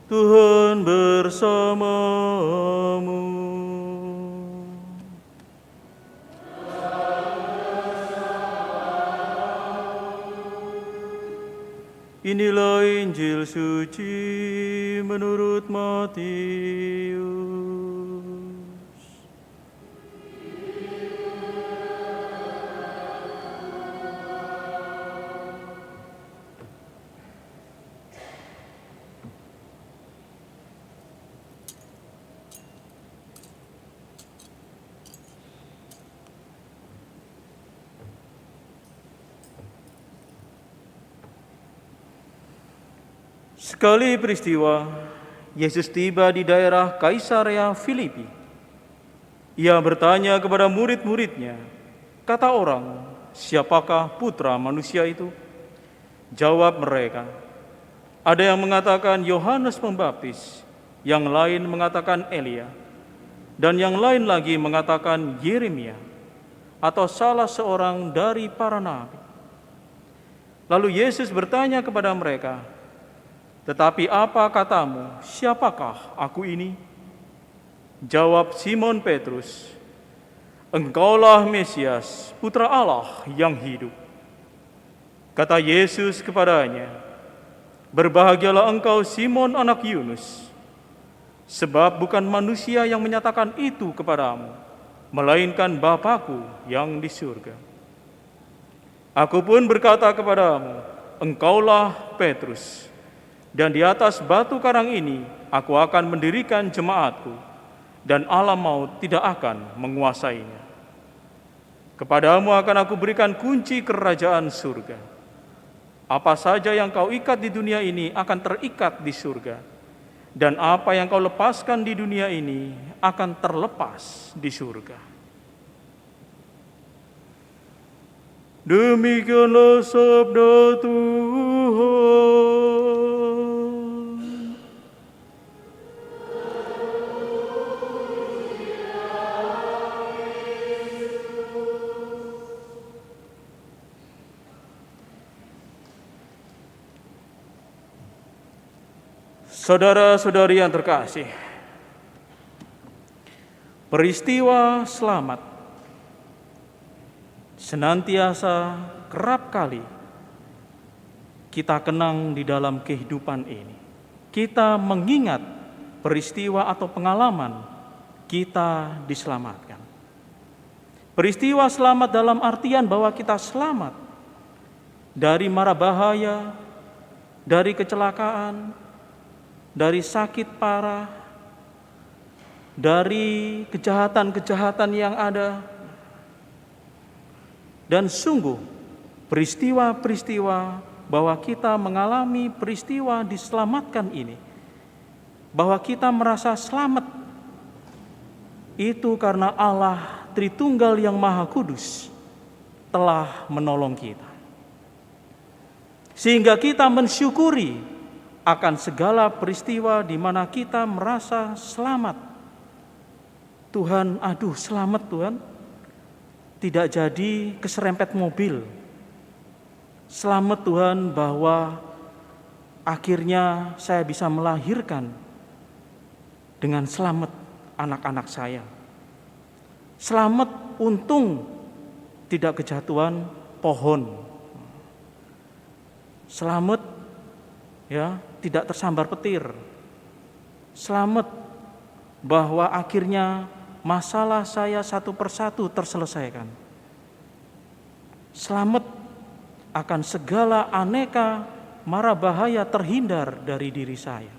Tuhan bersamamu. Inilah Injil suci menurut Matius. Sekali peristiwa, Yesus tiba di daerah Kaisarea Filipi. Ia bertanya kepada murid-muridnya, kata orang, siapakah putra manusia itu? Jawab mereka, ada yang mengatakan Yohanes Pembaptis, yang lain mengatakan Elia, dan yang lain lagi mengatakan Yeremia, atau salah seorang dari para nabi. Lalu Yesus bertanya kepada mereka, tetapi apa katamu, siapakah aku ini? Jawab Simon Petrus, engkaulah Mesias, putra Allah yang hidup. Kata Yesus kepadanya, berbahagialah engkau Simon anak Yunus, sebab bukan manusia yang menyatakan itu kepadamu, melainkan Bapa-Ku yang di surga. Aku pun berkata kepadamu, engkaulah Petrus, dan di atas batu karang ini aku akan mendirikan jemaatku, dan alam maut tidak akan menguasainya. Kepadamu akan aku berikan kunci kerajaan surga. Apa saja yang kau ikat di dunia ini akan terikat di surga, dan apa yang kau lepaskan di dunia ini akan terlepas di surga. Demikianlah sabda Tuhan. Saudara-saudari yang terkasih, peristiwa selamat senantiasa kerap kali kita kenang di dalam kehidupan ini. Kita mengingat peristiwa atau pengalaman kita diselamatkan. Peristiwa selamat dalam artian bahwa kita selamat dari mara bahaya, dari kecelakaan, dari sakit parah, dari kejahatan-kejahatan yang ada. Dan sungguh peristiwa-peristiwa bahwa kita mengalami peristiwa diselamatkan ini, bahwa kita merasa selamat, itu karena Allah Tritunggal yang Maha Kudus telah menolong kita. Sehingga kita mensyukuri akan segala peristiwa di mana kita merasa selamat. Tuhan, aduh selamat Tuhan, tidak jadi keserempet mobil. Selamat Tuhan bahwa akhirnya saya bisa melahirkan dengan selamat anak-anak saya. Selamat untung tidak kejatuhan pohon. Selamat ya, tidak tersambar petir. Selamat bahwa akhirnya masalah saya satu persatu terselesaikan. Selamat akan segala aneka mara bahaya terhindar dari diri saya.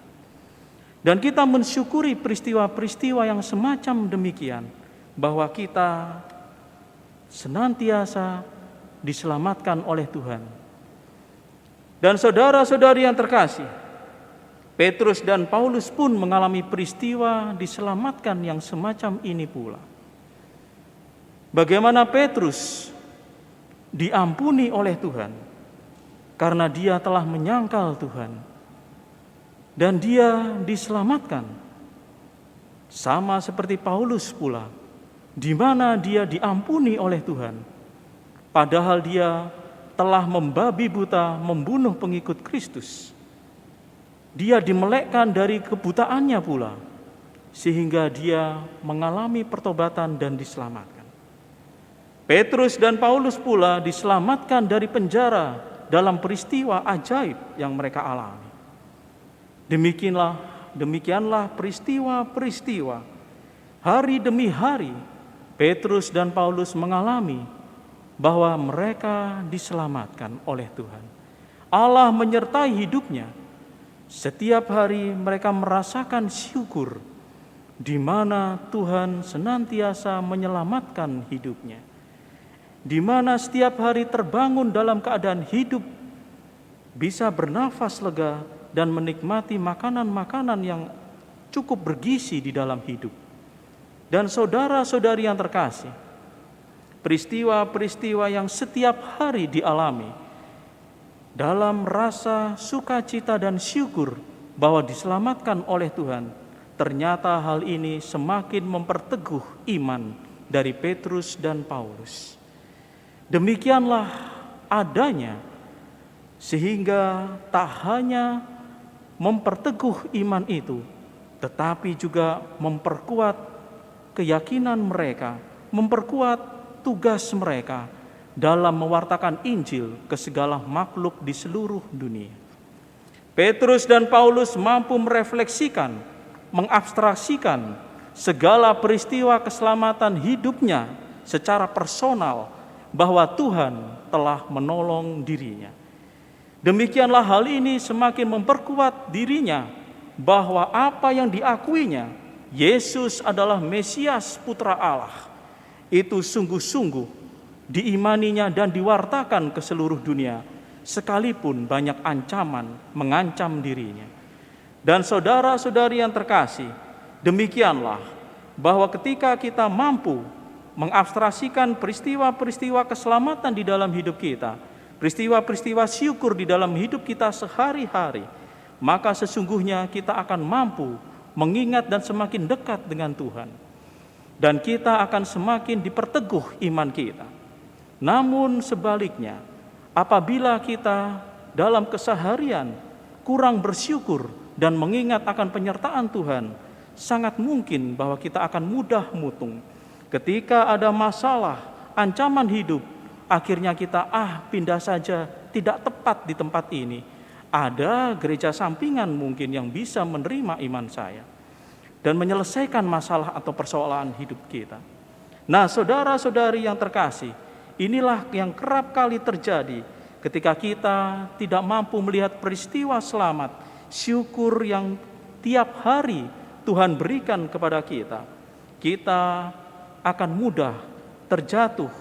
Dan kita mensyukuri peristiwa-peristiwa yang semacam demikian, bahwa kita senantiasa diselamatkan oleh Tuhan. Dan saudara-saudari yang terkasih, Petrus dan Paulus pun mengalami peristiwa diselamatkan yang semacam ini pula. Bagaimana Petrus diampuni oleh Tuhan karena dia telah menyangkal Tuhan, dan dia diselamatkan. Sama seperti Paulus pula, di mana dia diampuni oleh Tuhan, padahal dia telah membabi buta membunuh pengikut Kristus. Dia dimelekkan dari kebutaannya pula, sehingga dia mengalami pertobatan dan diselamatkan. Petrus dan Paulus pula diselamatkan dari penjara dalam peristiwa ajaib yang mereka alami. Demikianlah peristiwa-peristiwa. Hari demi hari, Petrus dan Paulus mengalami bahwa mereka diselamatkan oleh Tuhan. Allah menyertai hidupnya. Setiap hari mereka merasakan syukur di mana Tuhan senantiasa menyelamatkan hidupnya. Di mana setiap hari terbangun dalam keadaan hidup, bisa bernafas lega dan menikmati makanan-makanan yang cukup bergizi di dalam hidup. Dan saudara-saudari yang terkasih, peristiwa-peristiwa yang setiap hari dialami dalam rasa sukacita dan syukur bahwa diselamatkan oleh Tuhan, ternyata hal ini semakin memperteguh iman dari Petrus dan Paulus. Demikianlah adanya, sehingga tak hanya memperteguh iman itu, tetapi juga memperkuat keyakinan mereka, memperkuat tugas mereka dalam mewartakan Injil ke segala makhluk di seluruh dunia. Petrus dan Paulus mampu merefleksikan, mengabstraksikan segala peristiwa keselamatan hidupnya secara personal, bahwa Tuhan telah menolong dirinya. Demikianlah hal ini semakin memperkuat dirinya bahwa apa yang diakuinya, Yesus adalah Mesias Putra Allah, itu sungguh-sungguh diimaninya dan diwartakan ke seluruh dunia, sekalipun banyak ancaman mengancam dirinya. Dan saudara-saudari yang terkasih, demikianlah bahwa ketika kita mampu mengabstraksikan peristiwa-peristiwa keselamatan di dalam hidup kita, peristiwa-peristiwa syukur di dalam hidup kita sehari-hari, maka sesungguhnya kita akan mampu mengingat dan semakin dekat dengan Tuhan. Dan kita akan semakin diperteguh iman kita. Namun sebaliknya, apabila kita dalam keseharian kurang bersyukur dan mengingat akan penyertaan Tuhan, sangat mungkin bahwa kita akan mudah mutung. Ketika ada masalah, ancaman hidup, akhirnya kita pindah saja, tidak tepat di tempat ini. Ada gereja sampingan mungkin yang bisa menerima iman saya dan menyelesaikan masalah atau persoalan hidup kita. Nah, saudara-saudari yang terkasih, inilah yang kerap kali terjadi ketika kita tidak mampu melihat peristiwa selamat, syukur yang tiap hari Tuhan berikan kepada kita. Kita akan mudah terjatuh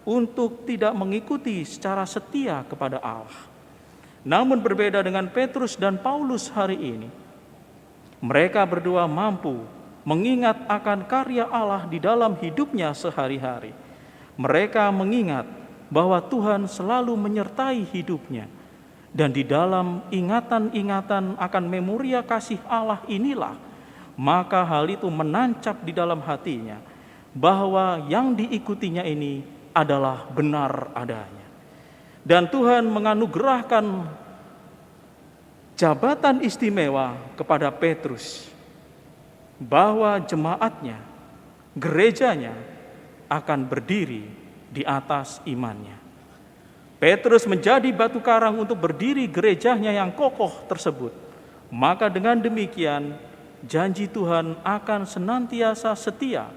untuk tidak mengikuti secara setia kepada Allah. Namun berbeda dengan Petrus dan Paulus hari ini, mereka berdua mampu mengingat akan karya Allah di dalam hidupnya sehari-hari. Mereka mengingat bahwa Tuhan selalu menyertai hidupnya, dan di dalam ingatan-ingatan akan memoria kasih Allah inilah, maka hal itu menancap di dalam hatinya, bahwa yang diikutinya ini adalah benar adanya. Dan Tuhan menganugerahkan jabatan istimewa kepada Petrus, bahwa jemaatnya, gerejanya akan berdiri di atas imannya. Petrus menjadi batu karang untuk berdiri gerejanya yang kokoh tersebut. Maka dengan demikian, janji Tuhan akan senantiasa setia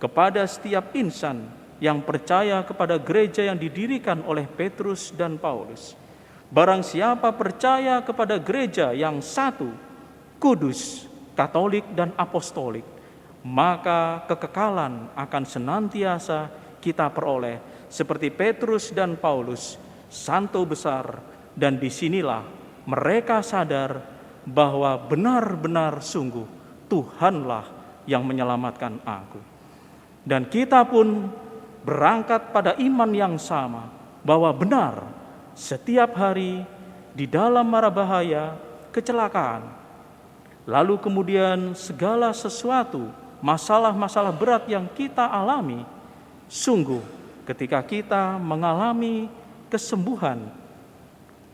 kepada setiap insan yang percaya kepada gereja yang didirikan oleh Petrus dan Paulus. Barang siapa percaya kepada gereja yang satu, kudus, katolik dan apostolik, maka kekekalan akan senantiasa kita peroleh seperti Petrus dan Paulus, santo besar, dan disinilah mereka sadar bahwa benar-benar sungguh Tuhanlah yang menyelamatkan aku. Dan kita pun berangkat pada iman yang sama, bahwa benar setiap hari di dalam mara bahaya, kecelakaan, lalu kemudian segala sesuatu, masalah-masalah berat yang kita alami, sungguh ketika kita mengalami kesembuhan,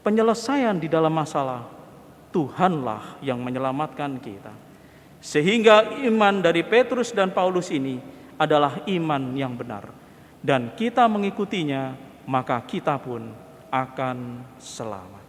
penyelesaian di dalam masalah, Tuhanlah yang menyelamatkan kita. Sehingga iman dari Petrus dan Paulus ini adalah iman yang benar. Dan kita mengikutinya, maka kita pun akan selamat.